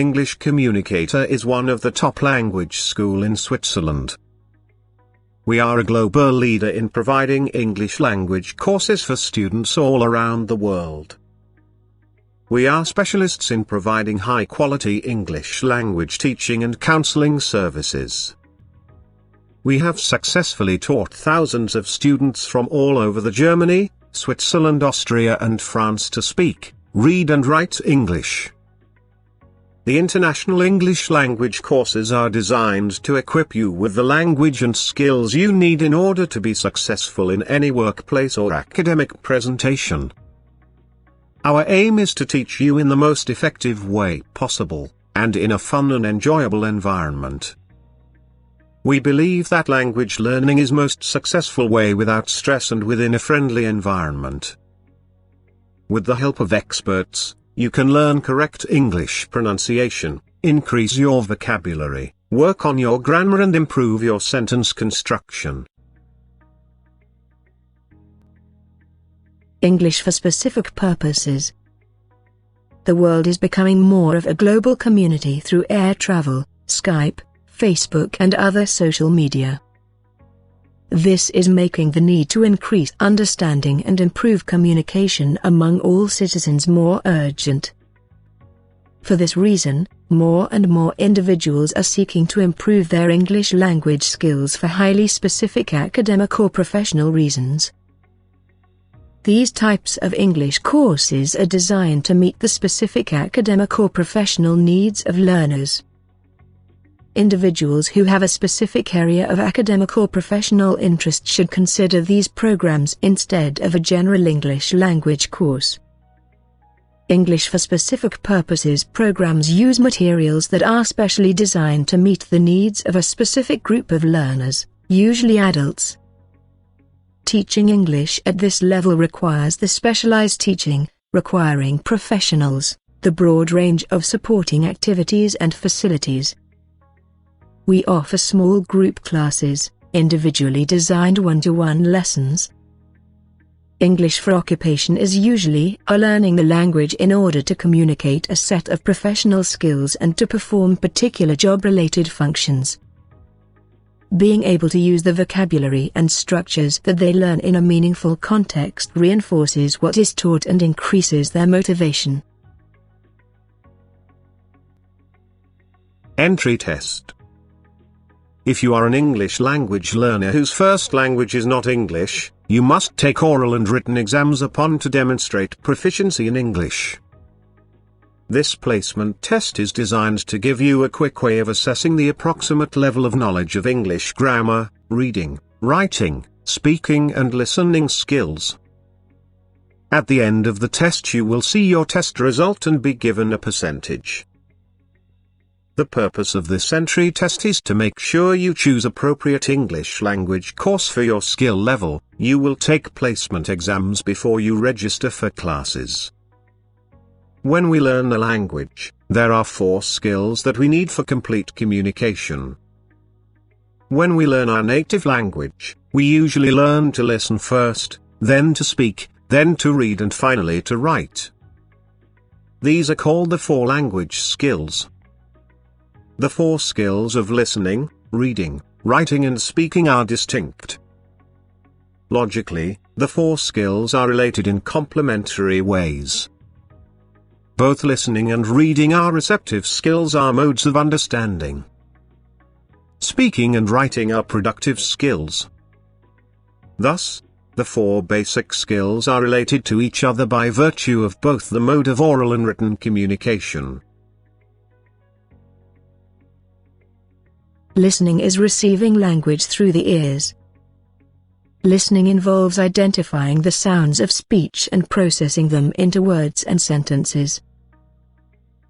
English Communicator is one of the top language schools in Switzerland. We are a global leader in providing English language courses for students all around the world. We are specialists in providing high-quality English language teaching and counseling services. We have successfully taught thousands of students from all over Germany, Switzerland, Austria and France to speak, read and write English. The international English language courses are designed to equip you with the language and skills you need in order to be successful in any workplace or academic presentation. Our aim is to teach you in the most effective way possible, and in a fun and enjoyable environment. We believe that language learning is most successful way without stress and within a friendly environment. With the help of experts, you can learn correct English pronunciation, increase your vocabulary, work on your grammar and improve your sentence construction. English for specific purposes. The world is becoming more of a global community through air travel, Skype, Facebook and other social media. This is making the need to increase understanding and improve communication among all citizens more urgent. For this reason, more and more individuals are seeking to improve their English language skills for highly specific academic or professional reasons. These types of English courses are designed to meet the specific academic or professional needs of learners. Individuals who have a specific area of academic or professional interest should consider these programs instead of a general English language course. English for specific purposes programs use materials that are specially designed to meet the needs of a specific group of learners, usually adults. Teaching English at this level requires the specialized teaching, requiring professionals, the broad range of supporting activities and facilities. We offer small group classes, individually designed one-to-one lessons. English for occupation is usually learning the language in order to communicate a set of professional skills and to perform particular job-related functions. Being able to use the vocabulary and structures that they learn in a meaningful context reinforces what is taught and increases their motivation. Entry test. If you are an English language learner whose first language is not English, you must take oral and written exams to demonstrate proficiency in English. This placement test is designed to give you a quick way of assessing the approximate level of knowledge of English grammar, reading, writing, speaking and listening skills. At the end of the test you will see your test result and be given a percentage. The purpose of this entry test is to make sure you choose appropriate English language course for your skill level. You will take placement exams before you register for classes. When we learn the language, there are 4 skills that we need for complete communication. When we learn our native language, we usually learn to listen first, then to speak, then to read and finally to write. These are called the 4 language skills. The 4 skills of listening, reading, writing and speaking are distinct. Logically, the 4 skills are related in complementary ways. Both listening and reading are receptive skills, are modes of understanding. Speaking and writing are productive skills. Thus, the 4 basic skills are related to each other by virtue of both the mode of oral and written communication. Listening is receiving language through the ears. Listening involves identifying the sounds of speech and processing them into words and sentences.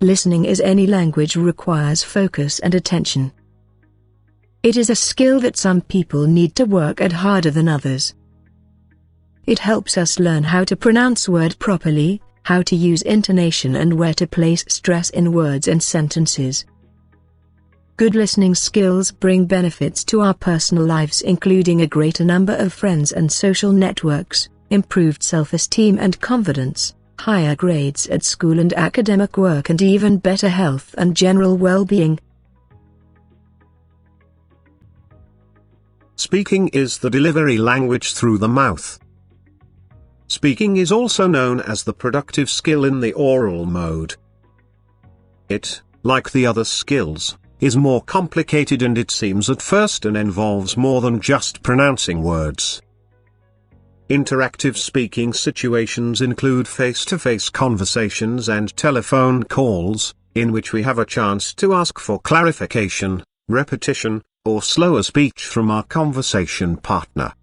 Listening is any language requires focus and attention. It is a skill that some people need to work at harder than others. It helps us learn how to pronounce words properly, how to use intonation and where to place stress in words and sentences. Good listening skills bring benefits to our personal lives, including a greater number of friends and social networks, improved self-esteem and confidence, higher grades at school and academic work, and even better health and general well-being. Speaking is the delivery language through the mouth. Speaking is also known as the productive skill in the oral mode. It, like the other skills, is more complicated, and it seems at first and involves more than just pronouncing words. Interactive speaking situations include face-to-face conversations and telephone calls, in which we have a chance to ask for clarification, repetition, or slower speech from our conversation partner.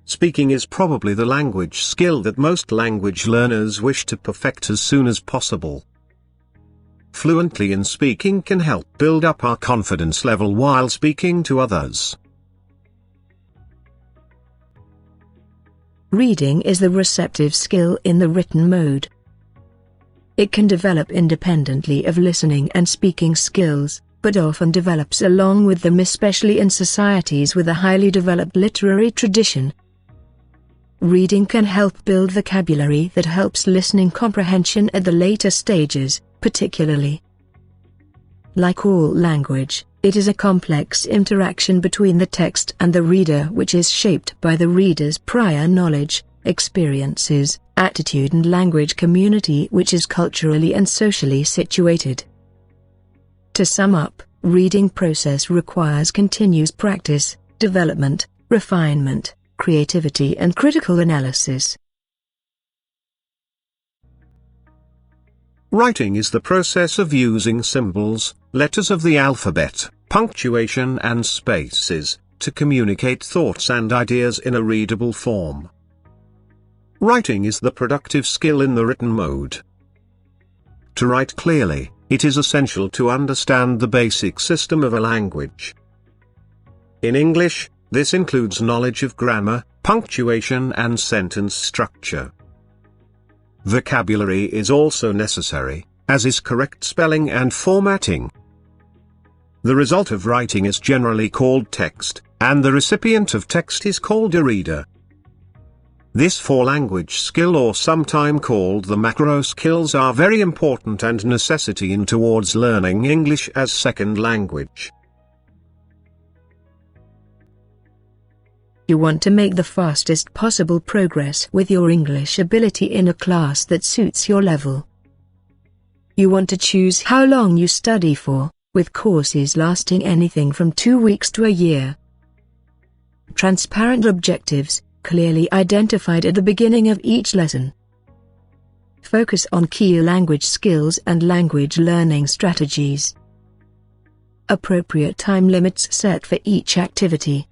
Speaking is probably the language skill that most language learners wish to perfect as soon as possible. Fluently in speaking can help build up our confidence level while speaking to others. Reading is the receptive skill in the written mode. It can develop independently of listening and speaking skills, but often develops along with them, especially in societies with a highly developed literary tradition. Reading can help build vocabulary that helps listening comprehension at the later stages, particularly. Like all language, it is a complex interaction between the text and the reader, which is shaped by the reader's prior knowledge, experiences, attitude, and language community, which is culturally and socially situated. To sum up, reading process requires continuous practice, development, refinement, creativity, and critical analysis. Writing is the process of using symbols, letters of the alphabet, punctuation and spaces, to communicate thoughts and ideas in a readable form. Writing is the productive skill in the written mode. To write clearly, it is essential to understand the basic system of a language. In English, this includes knowledge of grammar, punctuation, and sentence structure. Vocabulary is also necessary, as is correct spelling and formatting. The result of writing is generally called text, and the recipient of text is called a reader. This four-language skill, or sometime called the macro skills, are very important and necessity in towards learning English as second language. You want to make the fastest possible progress with your English ability in a class that suits your level. You want to choose how long you study for, with courses lasting anything from 2 weeks to a year. Transparent objectives, clearly identified at the beginning of each lesson. Focus on key language skills and language learning strategies. Appropriate time limits set for each activity.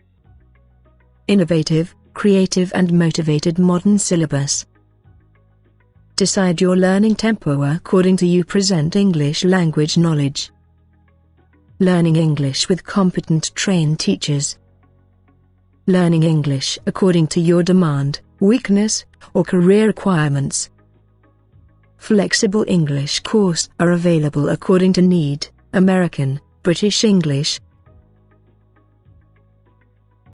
Innovative, creative, and motivated modern syllabus. Decide your learning tempo according to you present English language knowledge. Learning English with competent trained teachers. Learning English according to your demand, weakness, or career requirements. Flexible English courses are available according to need: American, British English,